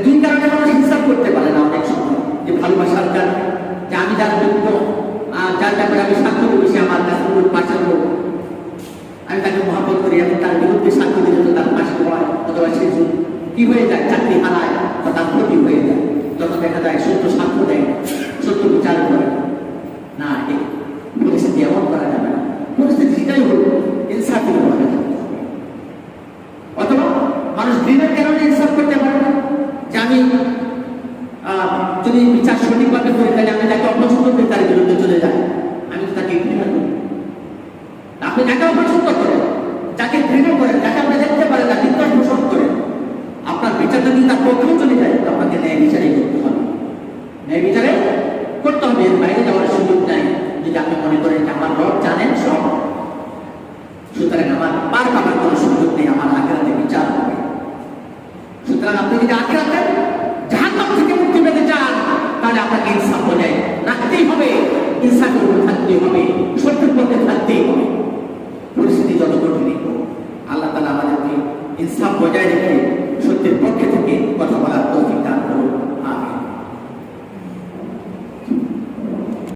দুই কারণে মানুষ হিসাব করতে পারে না অনেক সময়, যে ভালোবাসার কারণে, যে আমি যার যোগ্য, যার ব্যাপারে আমি সাক্ষ্য দেবো সে আমার কাছে পাশার হোক, আমি তাকে মহাব্বত করি, আমি তার বিরুদ্ধে সাক্ষ্য দিলে তো তার পাশে হয়, অথবা সে কি হয়ে যায়, চাকরি হারায় বা তার ক্ষতি হয়ে যায়, যখন দেখা যায় সত্য সাক্ষ্য দেয়, সত্য বিচার করে না, এই পরিস্থিতি এমন করা যাবে না। পরিস্থিতি সেটাই হল ইনসাফের করা যাবে। অথবা মানুষ ঘৃণার কারণে ইনসাফ করতে পারে না, যে আমি যদি বিচার সঠিকভাবে করি তাহলে আমি তাকে অপছন্দ করি, তার বিরুদ্ধে চলে যাই, আমি তো তাকে ঘৃণা করি। আপনি যাকে অপছন্দ করেন, যাকে ঘৃণা করেন, যাকে আপনি দেখতে পারেন না, বিদ্বেষ পোষণ করেন, আপনার বিচার যদি তার পক্ষেও চলে যায়, তো আপনাকে ন্যায় বিচারই করতে হবে। ন্যায় বিচারে করতে হবে, এর বাইরে যাওয়ার সুযোগ নাই। যদি আপনি মনে করেন যে আমার রব জানেন সব, সুতরাং আমার পার পাবার কোনো সুযোগ নেই, আমার আখিরাতে বিচার হবে। সুতরাং আপনি যদি আখিরাতে জাহান্নাম থেকে মুক্তি পেতে চান, তাহলে আপনাকে ইনসাফ বজায় রাখতেই হবে, ইনসাফের উপর থাকতেই হবে, সত্যের পথে থাকতেই হবে। পরিস্থিতি যত কঠিনই হোক, আল্লাহ তাআলা আমাদেরকে ইনসাফ বজায় রেখে সত্যের পক্ষে থেকে